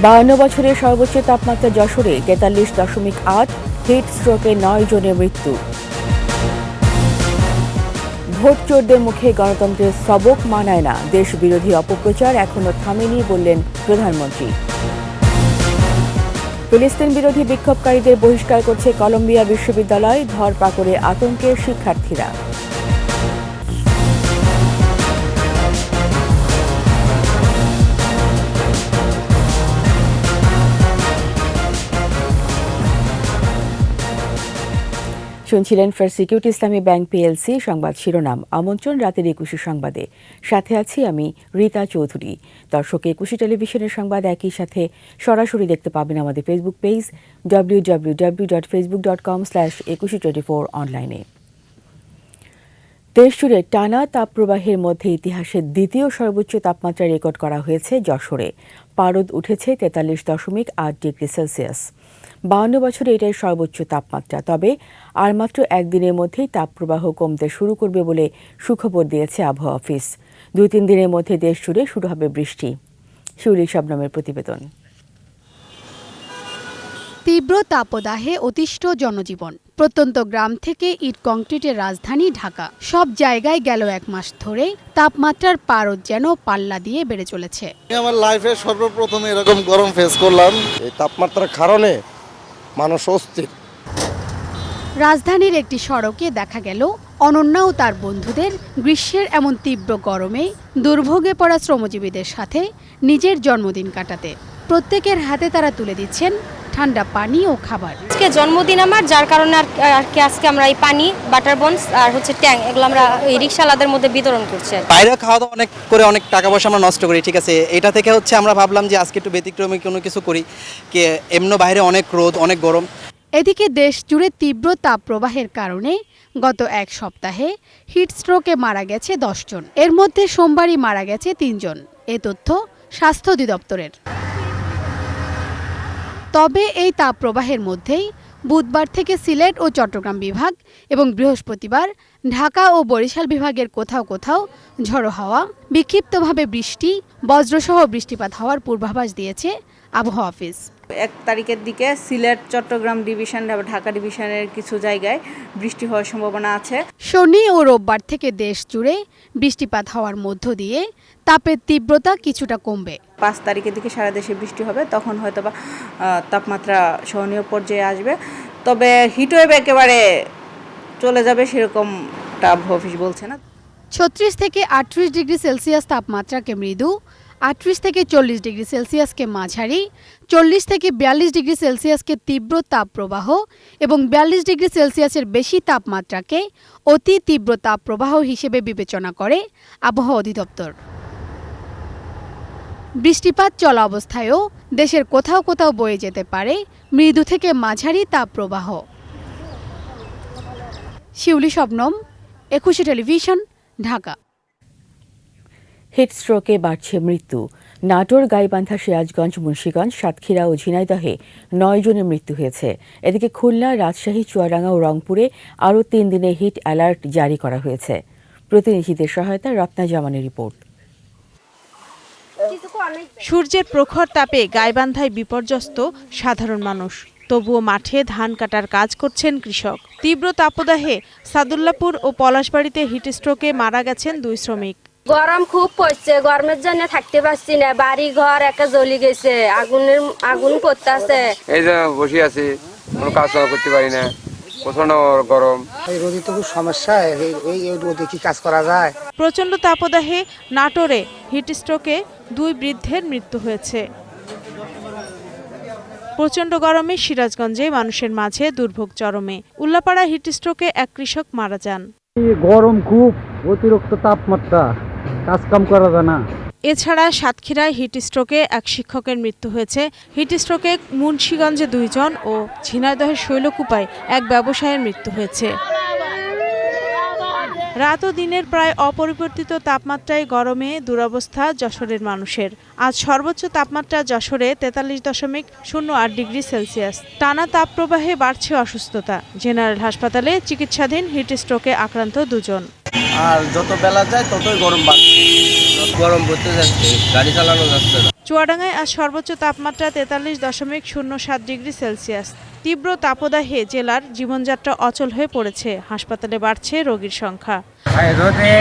52 বছরের সর্বোচ্চ তাপমাত্রা যশোরে 43.8, হিট স্ট্রোকে 9 জনের মৃত্যু। ভোট চোরদের মুখে গণতন্ত্রের সবক মানায় না, দেশ বিরোধী অপপ্রচার এখনো থামেনি বললেন প্রধানমন্ত্রী। ফিলিস্তিন বিরোধী বিক্ষোভকারীদের বহিষ্কার করছে কলম্বিয়া বিশ্ববিদ্যালয়, ধরপাকড়ে আতঙ্কের শিক্ষার্থীরা। শুনছিলেন ফার্স্ট সিকিউরিটি ইসলামী ব্যাংক পিএলসি সংবাদ শিরোনাম। আমন্ত্রণ রাতের 21 সংবাদে, সাথে আছি আমি রীতা চৌধুরী। দর্শক, 21 টেলিভিশনের সংবাদ একই সাথে সরাসরি দেখতে পাবেন আমাদের ফেসবুক পেজ www.facebook.com/2124 অনলাইনে। দেশজুড়ে টানা তাপপ্রবাহের মধ্যে ইতিহাসের দ্বিতীয় সর্বোচ্চ তাপমাত্রা রেকর্ড করা হয়েছে যশোরে। পারদ উঠেছে 43.8 ডিগ্রি সেলসিয়াস। 52 বছরে এটাই সর্বোচ্চ তাপমাত্রা। তবে আর মাত্র একদিনের মধ্যেই তাপপ্রবাহ কমতে শুরু করবে বলে সুখবর দিয়েছে আবহাওয়া অফিস। 2-3 দিনের মধ্যে দেশ জুড়ে শুরু হবে বৃষ্টি। শিউলি শবনমের প্রতিবেদন। তীব্র তাপদাহে অতিষ্ঠ জনজীবন। প্রত্যন্ত গ্রাম থেকে ইট কংক্রিটের রাজধানী ঢাকা, সব জায়গায় গেল এক মাস ধরে তাপমাত্রার পারদ যেন পাল্লা দিয়ে বেড়ে চলেছে। আমার লাইফে সর্বপ্রথম এরকম গরম ফেস করলাম। এই তাপমাত্রার কারণে মানুষ অস্থির। রাজধানীর একটি সড়কে দেখা গেল অনন্যা ও তার বন্ধুদের গ্রীষ্মের এমন তীব্র গরমে দুর্ভোগে পড়া শ্রমজীবীদের সাথে নিজের জন্মদিন কাটাতে। প্রত্যেকের হাতে তারা তুলে দিচ্ছেন ঠান্ডা পানি ও খাবার। আজকে জন্মদিন আমার, যার কারণে আর কি আজকে আমরা এই পানি, বাটার বনস আর ট্যাং, এগুলো আমরা এই রিকশাওয়ালাদের মধ্যে বিতরণ করছি। বাইরে খাওয়া দাওয়া অনেক টাকা পয়সা আমরা নষ্ট করি, ঠিক আছে। এটা থেকে আমরা ভাবলাম যে আজকে একটু ব্যতিক্রমী কোনো কিছু করি, কি এমনি বাইরে অনেক রোদ, অনেক গরম। এদিকে দেশ জুড়ে তীব্র তাপপ্রবাহের কারণে গত এক সপ্তাহে হিট স্ট্রোকে মারা গেছে 10 জন। এর মধ্যে সোমবারই মারা গেছে 3 জন। এ তথ্য স্বাস্থ্য অধিদপ্তরের। তবে এই তাপপ্রবাহের মধ্যেই বুধবার থেকে সিলেট ও চট্টগ্রাম বিভাগ এবং বৃহস্পতিবার ঢাকা ও বরিশাল বিভাগের কোথাও কোথাও ঝড়ো হাওয়া, বিক্ষিপ্তভাবে বৃষ্টি, বজ্রসহ বৃষ্টিপাত হওয়ার পূর্বাভাস দিয়েছে আবহাওয়া অফিস। 1 তারিখের দিকে সিলেট, চট্টগ্রাম ডিভিশন, ঢাকা ডিভিশনের কিছু জায়গায় বৃষ্টি হওয়ার সম্ভাবনা আছে। শনি ও রোববার থেকে দেশ জুড়ে বৃষ্টিপাত হওয়ার মধ্য দিয়ে তাপের তীব্রতা কিছুটা কমবে। 5 তারিখের দিকে সারা দেশে বৃষ্টি হবে, তখন হয়তোবা তাপমাত্রা সহনীয় পর্যায়ে আসবে। তবে হিটওয়েভ একেবারে চলে যাবে সেরকমটা আবহাওয়া অফিস বলছে না। 36 থেকে 38 ডিগ্রি সেলসিয়াস তাপমাত্রাকে মৃদু, 38 থেকে 40 ডিগ্রি সেলসিয়াসকে মাঝারি, 40 থেকে 42 ডিগ্রি সেলসিয়াসকে তীব্র তাপপ্রবাহ এবং 42 ডিগ্রি সেলসিয়াসের বেশি তাপমাত্রাকে অতি তীব্র তাপপ্রবাহ হিসেবে বিবেচনা করে আবহাওয়া অধিদপ্তর। বৃষ্টিপাত চলা অবস্থায়ও দেশের কোথাও কোথাও বয়ে যেতে পারে মৃদু থেকে মাঝারি তাপপ্রবাহ। শিউলি শবনম, 21 টেলিভিশন, ঢাকা। হিট স্ট্রোকে বাড়ছে মৃত্যু। নাটোর, গাইবান্ধা, সিরাজগঞ্জ, মুন্সিগঞ্জ, সাতক্ষীরা ও ঝিনাইদহে 9 জনের মৃত্যু হয়েছে। এদিকে খুলনা, রাজশাহী, চুয়াডাঙ্গা ও রংপুরে আরও 3 দিনে হিট অ্যালার্ট জারি করা হয়েছে। প্রতিনিধিদের সহায়তায় রত্না জামানের রিপোর্ট। সূর্যের প্রখর তাপে গাইবান্ধায় বিপর্যস্ত সাধারণ মানুষ। তবুও মাঠে ধান কাটার কাজ করছেন কৃষক। তীব্র তাপদাহে সাদুল্লাপুর ও পলাশবাড়িতে হিট স্ট্রোকে মারা গেছেন 2 শ্রমিক। গরম খুব পড়ছে, গরমের জন্য থাকতে পারছি না, বাড়ি ঘর একা জ্বলে গেছে, আগুন পড়তেছে। এই যে বসে আছি, কোনো কাজ করতে পারি না, প্রচন্ড গরম। এই রোদে তো খুব সমস্যা, এই রোদে কি কাজ করা যায়? প্রচণ্ড তাপদাহে নাটোরে হিট স্ট্রোকে 2 বৃদ্ধের মৃত্যু হয়েছে। প্রচণ্ড গরমে সিরাজগঞ্জে মানুষের মাঝে দুর্ভোগ চরমে। উল্লাপাড়া হিট স্ট্রোকে এক কৃষক মারা যান। গরম খুব, অতিরিক্ত তাপমাত্রা, কাজকাম করা যায় না। এছাড়া সাতক্ষীরায় হিট স্ট্রোকে এক শিক্ষকের মৃত্যু হয়েছে। হিট স্ট্রোকে মুন্সিগঞ্জে 2 জন ও ঝিনাইদহের শৈলকুপায় এক ব্যবসায়ীর মৃত্যু হয়েছে। রাত ও দিনের প্রায় অপরিবর্তিত তাপমাত্রায় গরমে দুরবস্থা যশোরের মানুষের। আজ সর্বোচ্চ তাপমাত্রা যশোরে 43.08 ডিগ্রি সেলসিয়াস। টানা তাপপ্রবাহে বাড়ছে অসুস্থতা। জেনারেল হাসপাতালে চিকিৎসাধীন হিট স্ট্রোকে আক্রান্ত 2 জন। আর যত বেলা যায় ততই গরম বাড়ছে। গরম পড়তে যাচ্ছে, গাড়ি চালানো যাচ্ছে না। চুয়াডাঙ্গায় আজ সর্বোচ্চ তাপমাত্রা 43.07 ডিগ্রি সেলসিয়াস। তীব্র তাপদাহে জেলার জীবনযাত্রা অচল হয়ে পড়েছে। হাসপাতালে বাড়ছে রোগীর সংখ্যা। রোদে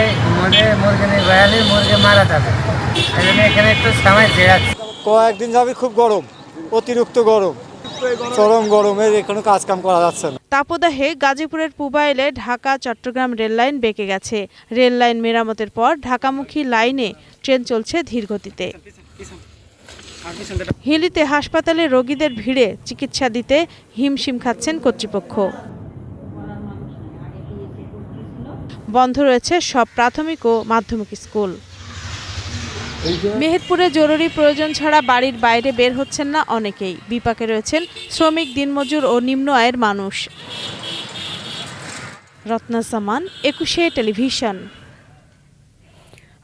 মুরগে মারা যাবে, এখানে একটু সময় কয়েকদিন যাবে খুব গরম, অতিরিক্ত গরম, চরম গরমে এখানে কাজ কাম করা যাচ্ছে না। তাপদাহে গাজীপুরের পুবাইলে ঢাকা চট্টগ্রাম রেললাইন বেঁকে গেছে। রেললাইন মেরামতের পর ঢাকামুখী লাইনে ট্রেন চলছে ধীর গতিতে। হিলিতে হাসপাতালে রোগীদের ভিড়ে চিকিৎসা দিতে হিমশিম খাচ্ছেন কর্তৃপক্ষ। বন্ধ রয়েছে সব প্রাথমিক ও মাধ্যমিক স্কুল। মেহেরপুরে জরুরি প্রয়োজন ছাড়া বাড়ির বাইরে বের হচ্ছেন না অনেকেই। বিপাকে রয়েছেন শ্রমিক, দিনমজুর ও নিম্ন আয়ের মানুষ। রত্না সামান, 21 টেলিভিশন।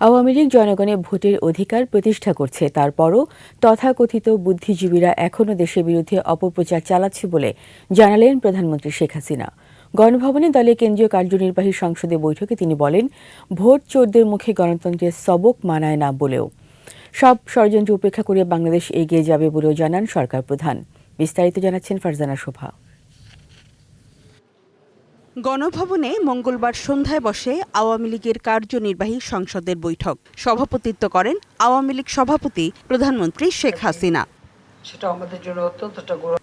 আওয়ামী লীগ জনগণের ভোটের অধিকার প্রতিষ্ঠা করছে, তারপরও তথাকথিত বুদ্ধিজীবীরা এখনও দেশের বিরুদ্ধে অপপ্রচার চালাচ্ছে বলে জানালেন প্রধানমন্ত্রী শেখ হাসিনা। গণভবনে দলের কেন্দ্রীয় কার্যনির্বাহী সংসদের বৈঠকে তিনি বলেন, ভোট চোরদের মুখে গণতন্ত্রের সবক মানায় না বলেও সব ষড়যন্ত্র উপেক্ষা করে বাংলাদেশ এগিয়ে যাবে বলেও জানান সরকার প্রধান। বিস্তারিত জানাচ্ছেন ফারজানা শোভা। গণভবনে মঙ্গলবার সন্ধ্যায় বসে আওয়ামী লীগের কার্যনির্বাহী সংসদের বৈঠক। সভাপতিত্ব করেন আওয়ামী লীগ সভাপতি প্রধানমন্ত্রী শেখ হাসিনা।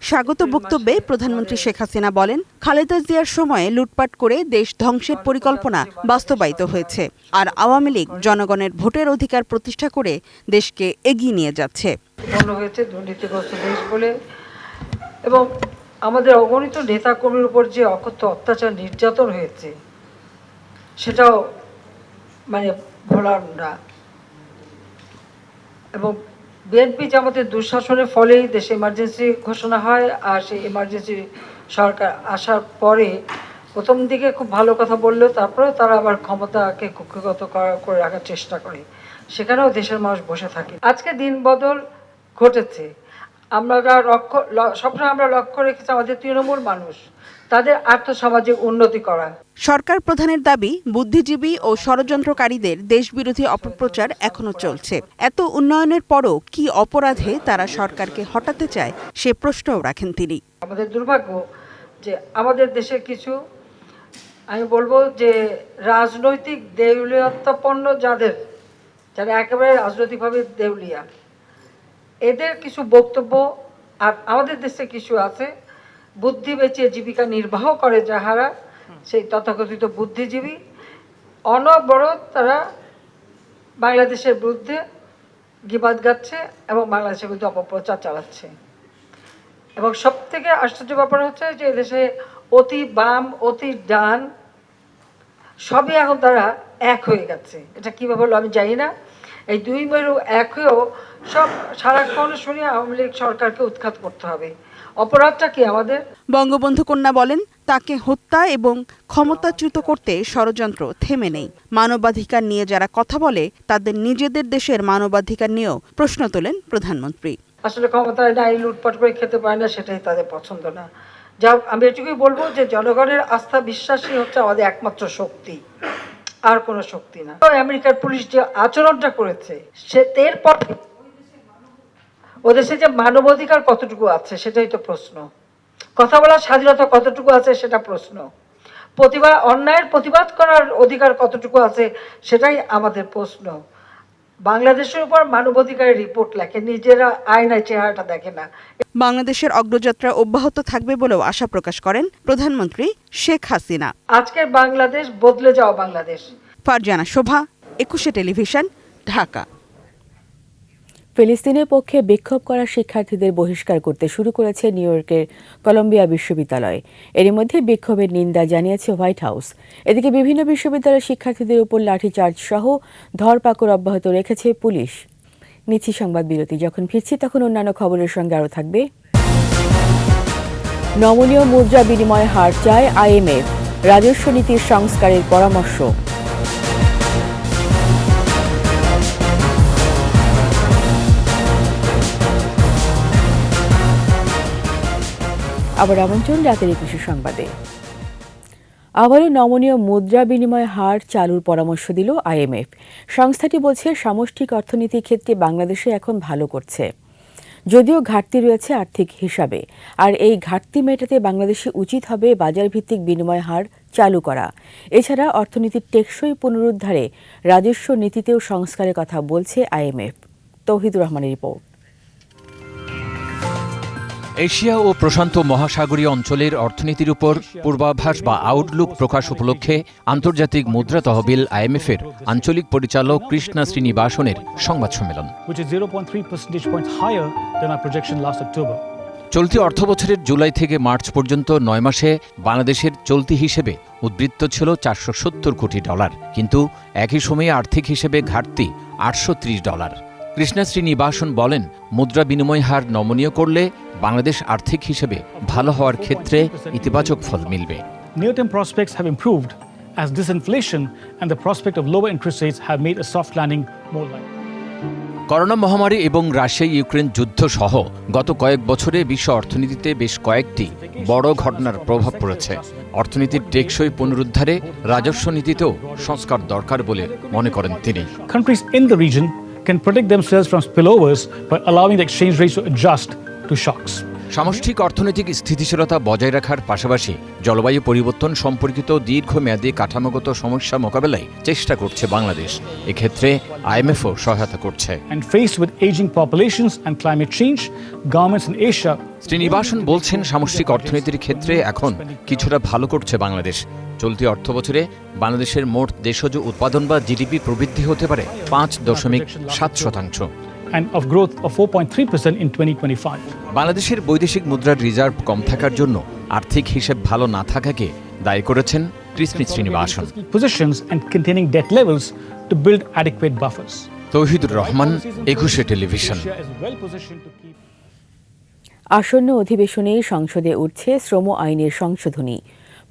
স্বাগত বক্তব্যে প্রধানমন্ত্রী শেখ হাসিনা বলেন, খালেদা জিয়ার সময়ে লুটপাট করে দেশ ধ্বংসের পরিকল্পনা বাস্তবায়িত হয়েছে, আর আওয়ামী লীগ জনগণের ভোটের অধিকার প্রতিষ্ঠা করে দেশকে এগিয়ে নিয়ে যাচ্ছে। দুর্নীতিগ্রস্ত দেশ বলে এবং আমাদের অগণিত নেতাকর্মীর উপর যে অকথ্য অত্যাচার নির্যাতন হয়েছে সেটাও ভোলার না। এবং বিএনপি জামাতের দুঃশাসনের ফলেই দেশে এমার্জেন্সি ঘোষণা হয়, আর সেই এমার্জেন্সি সরকার আসার পরে প্রথম দিকে খুব ভালো কথা বললেও তারপরেও তারা আবার ক্ষমতাকে কুক্ষিগত করে রাখার চেষ্টা করে, সেখানেও দেশের মানুষ বসে থাকে। আজকে দিন বদল ঘটেছে। আমরা সবসময় আমরা লক্ষ্য রেখেছি আমাদের তৃণমূল মানুষ, তাদের আর্থসামাজিক উন্নতি করা। সরকার প্রধানের দাবি, বুদ্ধিজীবী ও ষড়যন্ত্রকারীদের দেশবিরোধী অপপ্রচার এখনো চলছে। এত উন্নয়নের পরও কি অপরাধে তারা সরকারকে হটাতে চায় সে প্রশ্নও রাখেন তিনি। আমাদের দুর্ভাগ্য যে আমাদের দেশের কিছু, আমি বলবো যে রাজনৈতিক দেউলিয়াত্মাপন্ন যারা একেবারে রাজনৈতিকভাবে দেউলিয়া, এদের কিছু বক্তব্য, আর আমাদের দেশে কিছু আছে বুদ্ধি বেচিয়ে জীবিকা নির্বাহ করে যাহারা, সেই তথাকথিত বুদ্ধিজীবী, অনবরত তারা বাংলাদেশের বিরুদ্ধে গিবাদ গাচ্ছে এবং বাংলাদেশের বিরুদ্ধে অপপ্রচার চালাচ্ছে। এবং সবথেকে আশ্চর্য ব্যাপার হচ্ছে যে দেশে অতি বাম, অতি ডান সবই এখন তারা এক হয়ে গেছে। এটা কীভাবে হলো আমি জানি না। এই দুই মেরু এক হয়েও সব সারাক্ষণ শুনি আওয়ামী লীগ সরকারকে উৎখাত করতে হবে। অপরাধটা কি আমাদের? বঙ্গবন্ধু কন্যা বলেন, তাকে হত্যা এবং ক্ষমতাচ্যুত করতে ষড়যন্ত্র থেমে নেই। মানবাধিকার নিয়ে যারা কথা বলে তাদের নিজেদের দেশের মানবাধিকার নিয়েও প্রশ্ন তোলেন প্রধানমন্ত্রী। আসলে ক্ষমতায় নাই, লুটপাট করে খেতে পারে না, সেটাই তাদের পছন্দ না। যা আমি এটুকুই বলবো যে জনগণের আস্থা বিশ্বাসই হচ্ছে আমাদের একমাত্র শক্তি, আর কোনো শক্তি না। আমেরিকার পুলিশ যে আচরণটা করেছে এরপর ওদেশে যে মানবাধিকার কতটুকু আছে সেটাই তো প্রশ্ন। কথা বলার স্বাধীনতা কতটুকু আছে সেটা প্রশ্ন। অন্যায়ের প্রতিবাদ করার অধিকার কতটুকু আছে সেটাই আমাদের প্রশ্ন। বাংলাদেশের উপর মানবাধিকারের রিপোর্ট লেখে, নিজেরা আয়নায় চেহারাটা দেখে না। বাংলাদেশের অগ্রযাত্রা অব্যাহত থাকবে বলেও আশা প্রকাশ করেন প্রধানমন্ত্রী শেখ হাসিনা। আজকের বাংলাদেশ বদলে যাওয়া বাংলাদেশ। ফারজানা শোভা, 21 টেলিভিশন, ঢাকা। ফিলিস্তিনের পক্ষে বিক্ষোভ করা শিক্ষার্থীদের বহিষ্কার করতে শুরু করেছে নিউ ইয়র্কের কলম্বিয়া বিশ্ববিদ্যালয়। এরই মধ্যে বিক্ষোভের নিন্দা জানিয়েছে হোয়াইট হাউস। এদিকে বিভিন্ন বিশ্ববিদ্যালয়ের শিক্ষার্থীদের উপর লাঠিচার্জ সহ ধরপাকড় অব্যাহত রেখেছে পুলিশ। নিচ্ছি সংবাদ বিরতি, যখন ফিরছি তখন অন্যান্য খবরের সঙ্গে আরও থাকবে। নমনীয় মুদ্রা বিনিময় হার চায় IMF, রাজস্ব নীতির সংস্কারের পরামর্শ। আবার আমন্ত্রণ রাতের 21 সংবাদে। আবারও নমনীয় মুদ্রা বিনিময় হার চালুর পরামর্শ দিল আইএমএফ। সংস্থাটি বলছে সামষ্টিক অর্থনীতির ক্ষেত্রে বাংলাদেশে এখন ভালো করছে, যদিও ঘাটতি রয়েছে আর্থিক হিসাবে। আর এই ঘাটতি মেটাতে বাংলাদেশে উচিত হবে বাজারভিত্তিক বিনিময় হার চালু করা। এছাড়া অর্থনীতির টেকসই পুনরুদ্ধারে রাজস্ব নীতিতেও সংস্কারের কথা বলছে আইএমএফ। তৌহিদুর রহমানের রিপোর্ট। এশিয়া ও প্রশান্ত মহাসাগরীয় অঞ্চলের অর্থনীতির উপর পূর্বাভাস বা আউটলুক প্রকাশ উপলক্ষে আন্তর্জাতিক মুদ্রা তহবিল আইএমএফের আঞ্চলিক পরিচালক কৃষ্ণা শ্রীনিবাসনের সংবাদ সম্মেলন। চলতি অর্থবছরের জুলাই থেকে মার্চ পর্যন্ত ৯ মাসে বাংলাদেশের চলতি হিসেবে উদ্বৃত্ত ছিল $470 কোটি, কিন্তু একই সময়ে আর্থিক হিসেবে ঘাটতি $830। কৃষ্ণা শ্রীনিবাসন বলেন, মুদ্রা বিনিময় হার নমনীয় করলে বাংলাদেশ আর্থিক হিসেবে ভালো হওয়ার ক্ষেত্রে ইতিবাচক ফল মিলবে। Near-term prospects have improved as disinflation and the prospect of lower interest rates have made a soft landing more likely. Corona মহামারী এবং রাশিয়া ইউক্রেন যুদ্ধ সহ গত কয়েক বছরে বিশ্ব অর্থনীতিতে বেশ কয়েকটি বড় ঘটনার প্রভাব পড়েছে। অর্থনীতির টেকসই পুনরুদ্ধারে রাজস্ব নীতিতেও সংস্কার দরকার বলে মনে করেন তিনি। Countries in the region can protect themselves from spillovers by allowing the exchange rates to adjust to shocks. সামষ্টিক অর্থনৈতিক স্থিতিশীলতা বজায় রাখার পাশাপাশি জলবায়ু পরিবর্তন সম্পর্কিত দীর্ঘমেয়াদী কাঠামোগত সমস্যা মোকাবেলায় চেষ্টা করছে বাংলাদেশ। এক্ষেত্রে আইএমএফও সহায়তা করছে। And faced with aging populations and climate change, governments in Asia. Srinivasan বলছেন, সামষ্টিক অর্থনীতির ক্ষেত্রে এখন কিছুটা ভালো করছে বাংলাদেশ। চলতি অর্থবছরে বাংলাদেশের মোট দেশজ উৎপাদন বা জিডিপি প্রবৃদ্ধি হতে পারে 5.7%। And of growth of 4.3% in 2025. বাংলাদেশের বৈদেশিক মুদ্রার রিজার্ভ কম থাকার জন্য আর্থিক হিসেব ভালো না থাকাকে দায়ী করেছেন Krishna Srinivasan. Positions and containing debt levels to build adequate buffers. Touhidur Rahman, 21 television. আসন্ন অধিবেশনে সংসদে উঠছে শ্রম আইনের সংশোধনী।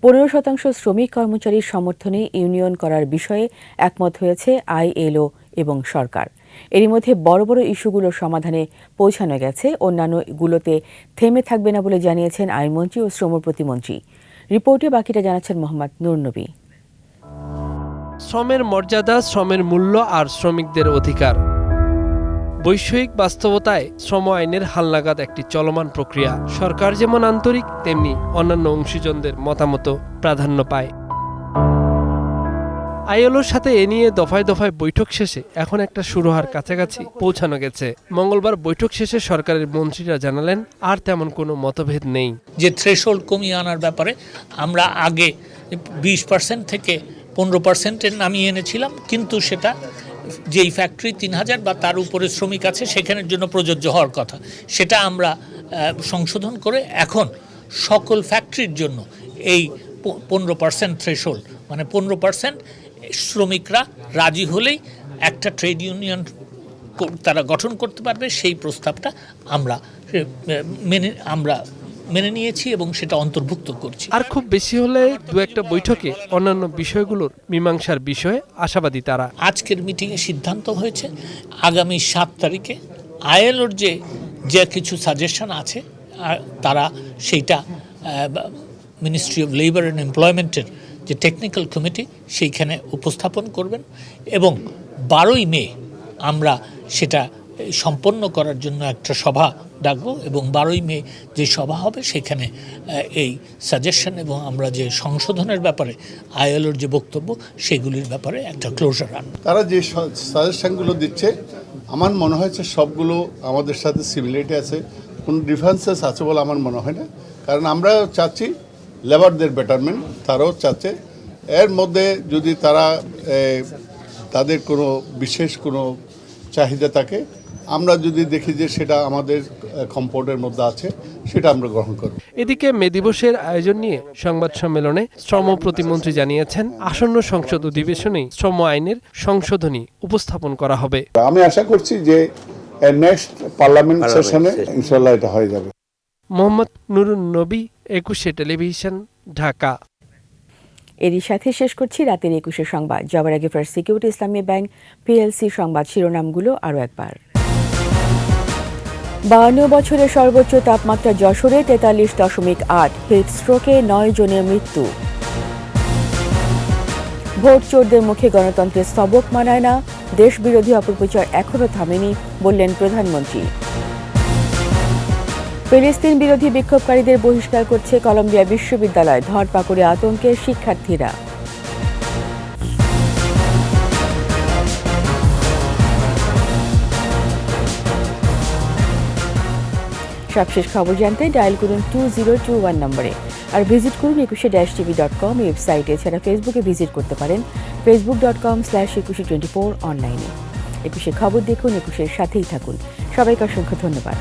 15% শ্রমিক কর্মচারীর সমর্থনে ইউনিয়ন করার বিষয়ে একমত হয়েছে আইএলও এবং সরকার। এরই মধ্যে বড় বড় ইস্যুগুলোর সমাধানে পৌঁছানো গেছে, অন্যান্যগুলোতে থেমে থাকবে না বলে জানিয়েছেন আইনমন্ত্রী ও শ্রম প্রতিমন্ত্রী। রিপোর্টে বাকিটা জানাচ্ছেন মোহাম্মদ নূর নবী। শ্রমের মর্যাদা, শ্রমের মূল্য আর শ্রমিকদের অধিকার। বৈষয়িক বাস্তবতায় শ্রম আইনের হালনাগাদ একটি চলমান প্রক্রিয়া। সরকার যেমন আন্তরিক, তেমনি অন্যান্য অংশীজনদের মতামত প্রাধান্য পায়। আইএলওর সাথে এ নিয়ে দফায় দফায় বৈঠক শেষে এখন একটা সুরাহার কাছাকাছি পৌঁছানো গেছে। মঙ্গলবার বৈঠক শেষে সরকারের মন্ত্রীরা জানালেন, আর তেমন কোনো মতভেদ নেই। যে থ্রেশহোল্ড কমিয়ে আনার ব্যাপারে আমরা আগে 20% থেকে 15% নামিয়ে এনেছিলাম, কিন্তু সেটা যেই ফ্যাক্টরি 3000 বা তার উপরে শ্রমিক আছে সেখানের জন্য প্রযোজ্য হওয়ার কথা, সেটা আমরা সংশোধন করে এখন সকল ফ্যাক্টরির জন্য এই 15% থ্রেশহোল্ড, মানে 15% শ্রমিকরা রাজি হলেই একটা ট্রেড ইউনিয়ন তারা গঠন করতে পারবে, সেই প্রস্তাবটা আমরা মেনে নিয়েছি এবং সেটা অন্তর্ভুক্ত করছি। আর খুব বেশি হলে দু একটা বৈঠকে অন্যান্য বিষয়গুলোর মীমাংসার বিষয়ে আশাবাদী তারা। আজকের মিটিংয়ে সিদ্ধান্ত হয়েছে আগামী 7 তারিখে আইএলওর যে কিছু সাজেশন আছে তারা সেইটা মিনিস্ট্রি অফ লেবার অ্যান্ড এমপ্লয়মেন্টের যে টেকনিক্যাল কমিটি সেইখানে উপস্থাপন করবেন এবং 12ই মে আমরা সেটা সম্পন্ন করার জন্য একটা সভা ডাকবো এবং 12ই মে যে সভা হবে সেখানে এই সাজেশন এবং আমরা যে সংশোধনের ব্যাপারে আইএলওর যে বক্তব্য সেগুলির ব্যাপারে একটা ক্লোজার আনবো। তারা যে সাজেশনগুলো দিচ্ছে আমার মনে হয়েছে সবগুলো আমাদের সাথে সিমিলারিটি আছে, কোনো ডিফারেন্সেস আছে বলে আমার মনে হয় না। কারণ আমরা চাচ্ছি লেবারদের বেটারমেন্ট, তারাও চাচ্ছে। এর মধ্যে যদি তারা তাদের কোনো বিশেষ কোনো চাহিদা থাকে, আমরা যদি দেখি যে সেটা আমাদের কম্পোর্টের মধ্যে আছে, সেটা আমরা গ্রহণ করব। এদিকে মে দিবসের আয়োজন নিয়ে সংবাদ সম্মেলনে শ্রম প্রতিমন্ত্রী জানিয়েছেন, আসন্ন সংসদ অধিবেশনেই শ্রম আইনের সংশোধনী উপস্থাপন করা হবে। আমি আশা করছি যে নেক্সট পার্লামেন্ট সেশনে ইনশাআল্লাহ এটা হয়ে যাবে। মোহাম্মদ নুরুন নবী, 21 টেলিভিশন, ঢাকা। এরই সাথে শেষ করছি রাতের 21 সংবাদ। যাবার আগে ফার্স্ট সিকিউরিটি ইসলামী ব্যাংক পিএলসি সংবাদ শিরোনামগুলো আরও একবার। 52 বছরের সর্বোচ্চ তাপমাত্রা যশোরে 43.8, হিট স্ট্রোকে 9 জনের মৃত্যু। ভোট চোরদের মুখে গণতন্ত্রের সবক মানায় না, দেশ বিরোধী অপপ্রচার এখনো থামেনি, বললেন প্রধানমন্ত্রী। ফিলিস্তিন বিরোধী বিক্ষোভকারীদের বহিষ্কার করছে কলম্বিয়া বিশ্ববিদ্যালয়, ধরপাকড়ে আতঙ্কে শিক্ষার্থীরা। সবশেষ খবর জানতে ডায়াল করুন 2021 নম্বরে, আর ভিজিট করুন 21-tv.com ওয়েবসাইটে। এছাড়া ফেসবুকে ভিজিট করতে পারেন facebook.com/2124 অনলাইনে। 21 খবর দেখুন, 21 সাথেই থাকুন। সবাইকে অসংখ্য ধন্যবাদ।